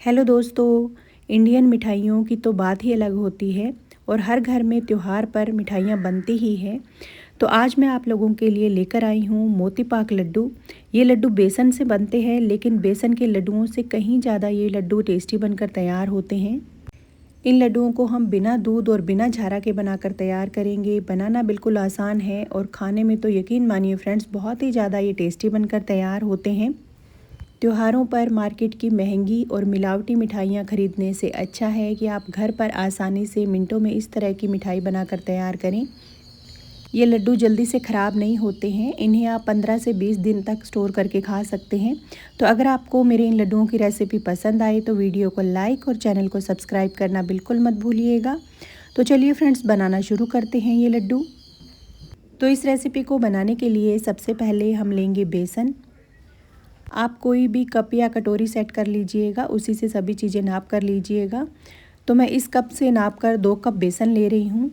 Hello दोस्तों, Indian मिठाइयों की तो बात ही अलग होती है और हर घर में त्योहार पर मिठाइयाँ बनती ही हैं। तो आज मैं आप लोगों के लिए लेकर आई हूँ मोती पाक लड्डू। ये लड्डू बेसन से बनते हैं, लेकिन बेसन के लड्डुओं से कहीं ज़्यादा ये लड्डू टेस्टी बनकर तैयार होते हैं। इन लड्डुओं को हम बिना दूध और बिना झारा के बनाकर तैयार करेंगे। बनाना बिल्कुल आसान है और खाने में तो यकीन मानिए फ्रेंड्स, बहुत ही ज़्यादा ये टेस्टी बनकर तैयार होते हैं। त्योहारों पर मार्केट की महंगी और मिलावटी मिठाइयाँ खरीदने से अच्छा है कि आप घर पर आसानी से मिनटों में इस तरह की मिठाई बनाकर तैयार करें। ये लड्डू जल्दी से ख़राब नहीं होते हैं, इन्हें आप 15 से 20 दिन तक स्टोर करके खा सकते हैं। तो अगर आपको मेरे इन लड्डुओं की रेसिपी पसंद आए तो वीडियो को लाइक और चैनल को सब्सक्राइब करना बिल्कुल मत भूलिएगा। तो चलिए फ्रेंड्स, बनाना शुरू करते हैं ये लड्डू। तो इस रेसिपी को बनाने के लिए सबसे पहले हम लेंगे बेसन। आप कोई भी कप या कटोरी सेट कर लीजिएगा, उसी से सभी चीज़ें नाप कर लीजिएगा। तो मैं इस कप से नाप कर 2 कप बेसन ले रही हूँ।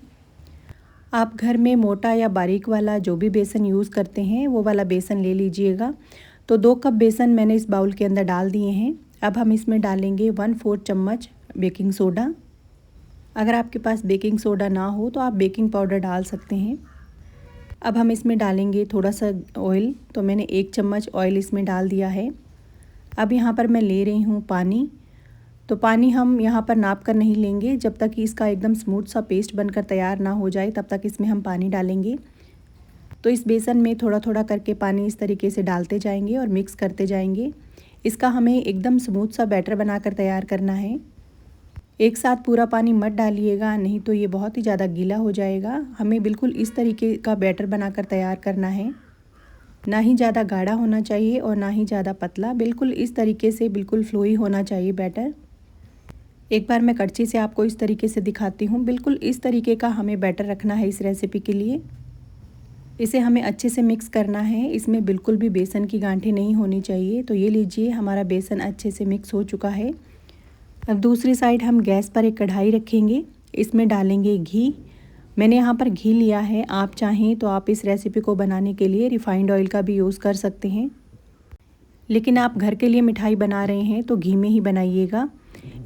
आप घर में मोटा या बारीक वाला जो भी बेसन यूज़ करते हैं वो वाला बेसन ले लीजिएगा। तो 2 कप बेसन मैंने इस बाउल के अंदर डाल दिए हैं। अब हम इसमें डालेंगे 1/4 चम्मच बेकिंग सोडा। अगर आपके पास बेकिंग सोडा ना हो तो आप बेकिंग पाउडर डाल सकते हैं। अब हम इसमें डालेंगे थोड़ा सा ऑयल। तो मैंने 1 चम्मच ऑयल इसमें डाल दिया है। अब यहाँ पर मैं ले रही हूँ पानी। तो पानी हम यहाँ पर नाप कर नहीं लेंगे, जब तक कि इसका एकदम स्मूथ सा पेस्ट बनकर तैयार ना हो जाए तब तक इसमें हम पानी डालेंगे। तो इस बेसन में थोड़ा थोड़ा करके पानी इस तरीके से डालते जाएंगे और मिक्स करते जाएंगे। इसका हमें एकदम स्मूथ सा बैटर बनाकर तैयार करना है। एक साथ पूरा पानी मत डालिएगा, नहीं तो ये बहुत ही ज़्यादा गीला हो जाएगा। हमें बिल्कुल इस तरीके का बैटर बनाकर तैयार करना है। ना ही ज़्यादा गाढ़ा होना चाहिए और ना ही ज़्यादा पतला, बिल्कुल इस तरीके से बिल्कुल फ्लोई होना चाहिए बैटर। एक बार मैं कड़छी से आपको इस तरीके से दिखाती हूँ। बिल्कुल इस तरीके का हमें बैटर रखना है इस रेसिपी के लिए। इसे हमें अच्छे से मिक्स करना है, इसमें बिल्कुल भी बेसन की गांठें नहीं होनी चाहिए। तो ये लीजिए, हमारा बेसन अच्छे से मिक्स हो चुका है। अब दूसरी साइड हम गैस पर एक कढ़ाई रखेंगे, इसमें डालेंगे घी। मैंने यहाँ पर घी लिया है, आप चाहें तो आप इस रेसिपी को बनाने के लिए रिफाइंड ऑयल का भी यूज़ कर सकते हैं, लेकिन आप घर के लिए मिठाई बना रहे हैं तो घी में ही बनाइएगा।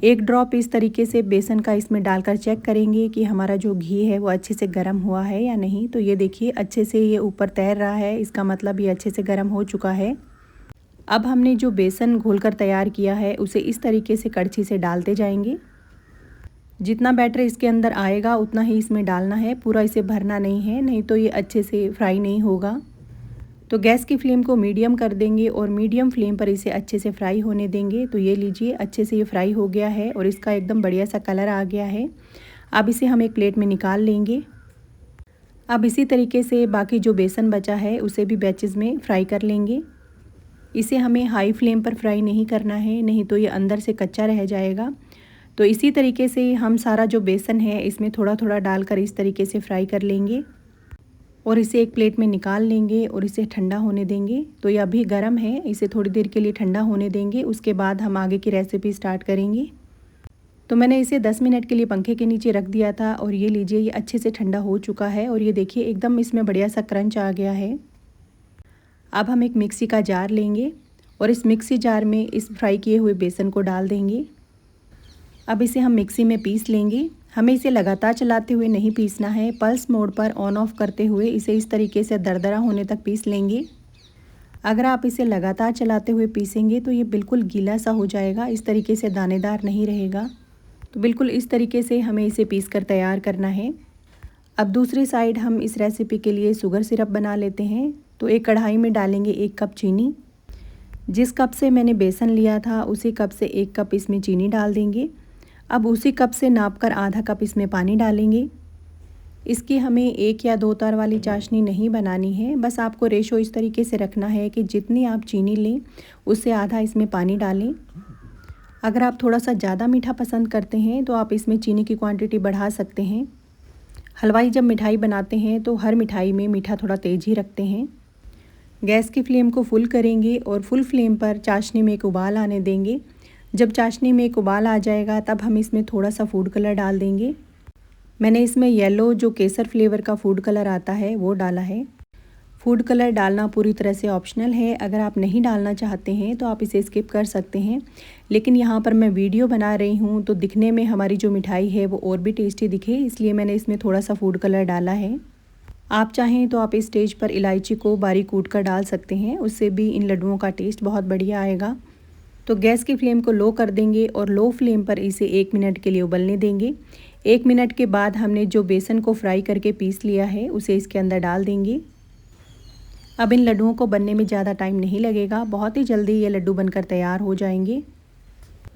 1 ड्रॉप इस तरीके से बेसन का इसमें डालकर चेक करेंगे कि हमारा जो घी है वो अच्छे से गर्म हुआ है या नहीं। तो ये देखिए, अच्छे से ये ऊपर तैर रहा है, इसका मतलब ये अच्छे से गर्म हो चुका है। अब हमने जो बेसन घोलकर तैयार किया है उसे इस तरीके से कड़छी से डालते जाएंगे। जितना बैटर इसके अंदर आएगा उतना ही इसमें डालना है, पूरा इसे भरना नहीं है, नहीं तो ये अच्छे से फ्राई नहीं होगा। तो गैस की फ्लेम को मीडियम कर देंगे और मीडियम फ्लेम पर इसे अच्छे से फ्राई होने देंगे। तो ये लीजिए, अच्छे से ये फ्राई हो गया है और इसका एकदम बढ़िया सा कलर आ गया है। अब इसे हम एक प्लेट में निकाल लेंगे। अब इसी तरीके से बाकी जो बेसन बचा है उसे भी बैचेस में फ्राई कर लेंगे। इसे हमें हाई फ्लेम पर फ्राई नहीं करना है, नहीं तो ये अंदर से कच्चा रह जाएगा। तो इसी तरीके से हम सारा जो बेसन है इसमें थोड़ा थोड़ा डालकर इस तरीके से फ्राई कर लेंगे और इसे एक प्लेट में निकाल लेंगे और इसे ठंडा होने देंगे। तो ये अभी गर्म है, इसे थोड़ी देर के लिए ठंडा होने देंगे, उसके बाद हम आगे की रेसिपी स्टार्ट करेंगे। तो मैंने इसे 10 मिनट के लिए पंखे के नीचे रख दिया था और ये लीजिए, ये अच्छे से ठंडा हो चुका है और ये देखिए एकदम इसमें बढ़िया सा क्रंच आ गया है। अब हम एक मिक्सी का जार लेंगे और इस मिक्सी जार में इस फ्राई किए हुए बेसन को डाल देंगे। अब इसे हम मिक्सी में पीस लेंगे। हमें इसे लगातार चलाते हुए नहीं पीसना है, पल्स मोड पर ऑन ऑफ करते हुए इसे इस तरीके से दरदरा होने तक पीस लेंगे। अगर आप इसे लगातार चलाते हुए पीसेंगे तो ये बिल्कुल गीला सा हो जाएगा, इस तरीके से दानेदार नहीं रहेगा। तो बिल्कुल इस तरीके से हमें इसे पीस कर तैयार करना है। अब दूसरी साइड हम इस रेसिपी के लिए शुगर सिरप बना लेते हैं। तो एक कढ़ाई में डालेंगे 1 कप चीनी। जिस कप से मैंने बेसन लिया था उसी कप से 1 कप इसमें चीनी डाल देंगे। अब उसी कप से नापकर आधा कप इसमें पानी डालेंगे। इसकी हमें 1 या 2 तार वाली चाशनी नहीं बनानी है, बस आपको रेशो इस तरीके से रखना है कि जितनी आप चीनी लें उससे आधा इसमें पानी डालें। अगर आप थोड़ा सा ज़्यादा मीठा पसंद करते हैं तो आप इसमें चीनी की क्वांटिटी बढ़ा सकते हैं। हलवाई जब मिठाई बनाते हैं तो हर मिठाई में मीठा थोड़ा तेज़ ही रखते हैं। गैस की फ्लेम को फुल करेंगे और फुल फ्लेम पर चाशनी में एक उबाल आने देंगे। जब चाशनी में एक उबाल आ जाएगा तब हम इसमें थोड़ा सा फूड कलर डाल देंगे। मैंने इसमें येलो जो केसर फ्लेवर का फूड कलर आता है वो डाला है। फूड कलर डालना पूरी तरह से ऑप्शनल है। अगर आप नहीं डालना चाहते हैं तो आप इसे स्किप कर सकते हैं, लेकिन यहाँ पर मैं वीडियो बना रही हूँ तो दिखने में हमारी जो मिठाई है वो और भी टेस्टी दिखे, इसलिए मैंने इसमें थोड़ा सा फूड कलर डाला है। आप चाहें तो आप इस स्टेज पर इलायची को बारीक कूट कर डाल सकते हैं, उससे भी इन लड्डुओं का टेस्ट बहुत बढ़िया आएगा। तो गैस की फ्लेम को लो कर देंगे और लो फ्लेम पर इसे 1 मिनट के लिए उबलने देंगे। 1 मिनट के बाद हमने जो बेसन को फ्राई करके पीस लिया है उसे इसके अंदर डाल देंगे। अब इन लड्डुओं को बनने में ज़्यादा टाइम नहीं लगेगा, बहुत ही जल्दी ये लड्डू बनकर तैयार हो जाएंगे।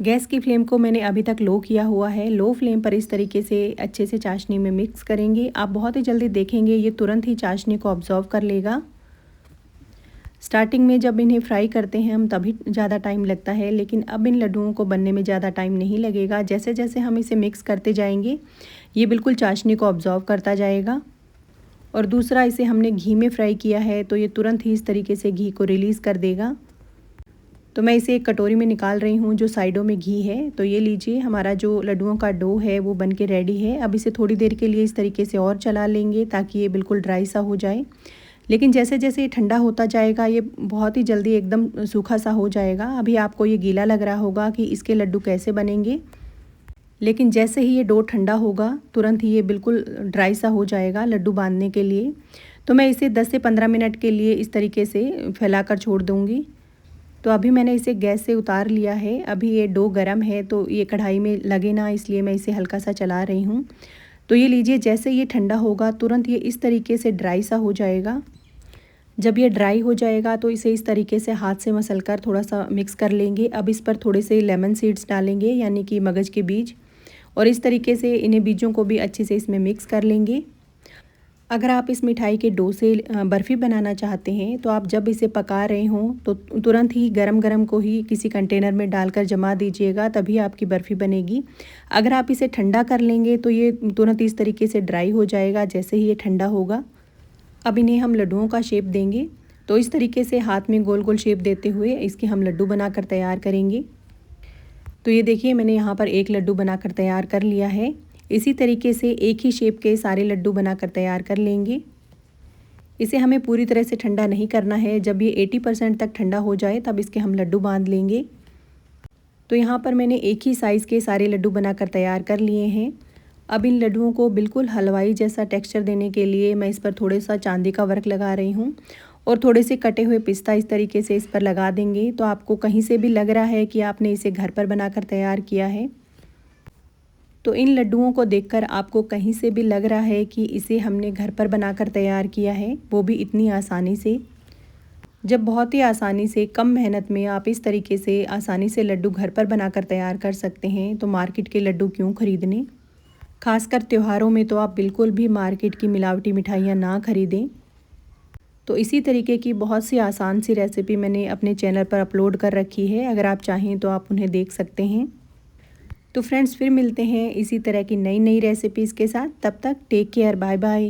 गैस की फ्लेम को मैंने अभी तक लो किया हुआ है। लो फ्लेम पर इस तरीके से अच्छे से चाशनी में मिक्स करेंगे। आप बहुत ही जल्दी देखेंगे ये तुरंत ही चाशनी को ऑब्जॉर्व कर लेगा। स्टार्टिंग में जब इन्हें फ्राई करते हैं हम तभी ज़्यादा टाइम लगता है, लेकिन अब इन लड्डुओं को बनने में ज़्यादा टाइम नहीं लगेगा। जैसे जैसे हम इसे मिक्स करते जाएंगे ये बिल्कुल चाशनी को ऑब्जॉर्व करता जाएगा। और दूसरा, इसे हमने घी में फ्राई किया है तो ये तुरंत ही इस तरीके से घी को रिलीज़ कर देगा। तो मैं इसे एक कटोरी में निकाल रही हूँ जो साइडों में घी है। तो ये लीजिए, हमारा जो लड्डुओं का डो है वो बन के रेडी है। अब इसे थोड़ी देर के लिए इस तरीके से और चला लेंगे ताकि ये बिल्कुल ड्राई सा हो जाए। लेकिन जैसे जैसे ये ठंडा होता जाएगा ये बहुत ही जल्दी एकदम सूखा सा हो जाएगा। अभी आपको ये गीला लग रहा होगा कि इसके लड्डू कैसे बनेंगे, लेकिन जैसे ही ये डो ठंडा होगा तुरंत ही ये बिल्कुल ड्राई सा हो जाएगा लड्डू बांधने के लिए। तो मैं इसे 10 से 15 मिनट के लिए इस तरीके से फैलाकर छोड़ दूँगी। तो अभी मैंने इसे गैस से उतार लिया है। अभी ये डो गरम है तो ये कढ़ाई में लगे ना, इसलिए मैं इसे हल्का सा चला रही हूँ। तो ये लीजिए, जैसे ये ठंडा होगा तुरंत ये इस तरीके से ड्राई सा हो जाएगा। जब ये ड्राई हो जाएगा तो इसे इस तरीके से हाथ से मसलकर थोड़ा सा मिक्स कर लेंगे। अब इस पर थोड़े से लेमन सीड्स डालेंगे, यानी कि मगज के बीज, और इस तरीके से इन्हें बीजों को भी अच्छे से इसमें मिक्स कर लेंगे। अगर आप इस मिठाई के डो से बर्फ़ी बनाना चाहते हैं तो आप जब इसे पका रहे हों तो तुरंत ही गरम गरम को ही किसी कंटेनर में डालकर जमा दीजिएगा, तभी आपकी बर्फ़ी बनेगी। अगर आप इसे ठंडा कर लेंगे तो ये तुरंत इस तरीके से ड्राई हो जाएगा जैसे ही ये ठंडा होगा। अब इन्हें हम लड्डुओं का शेप देंगे। तो इस तरीके से हाथ में गोल गोल शेप देते हुए इसके हम लड्डू बनाकर तैयार करेंगे। तो ये देखिए, मैंने यहाँ पर एक लड्डू बनाकर तैयार कर लिया है। इसी तरीके से एक ही शेप के सारे लड्डू बनाकर तैयार कर लेंगे। इसे हमें पूरी तरह से ठंडा नहीं करना है। जब ये 80% तक ठंडा हो जाए तब इसके हम लड्डू बांध लेंगे। तो यहाँ पर मैंने एक ही साइज़ के सारे लड्डू बनाकर तैयार कर लिए हैं। अब इन लड्डुओं को बिल्कुल हलवाई जैसा टेक्सचर देने के लिए मैं इस पर थोड़ा सा चांदी का वर्क लगा रही हूँ और थोड़े से कटे हुए पिस्ता इस तरीके से इस पर लगा देंगे। तो आपको कहीं से भी लग रहा है कि आपने इसे घर पर बनाकर तैयार किया है। तो इन लड्डुओं को देखकर आपको कहीं से भी लग रहा है कि इसे हमने घर पर बनाकर तैयार किया है, वो भी इतनी आसानी से। जब बहुत ही आसानी से, कम मेहनत में आप इस तरीके से आसानी से लड्डू घर पर बनाकर तैयार कर सकते हैं तो मार्केट के लड्डू क्यों खरीदने। खासकर त्योहारों में तो आप बिल्कुल भी मार्केट की मिलावटी मिठाइयाँ ना खरीदें। तो इसी तरीके की बहुत सी आसान सी रेसिपी मैंने अपने चैनल पर अपलोड कर रखी है, अगर आप चाहें तो आप उन्हें देख सकते हैं। तो फ्रेंड्स, फिर मिलते हैं इसी तरह की नई नई रेसिपीज़ के साथ। तब तक टेक केयर, बाय बाय।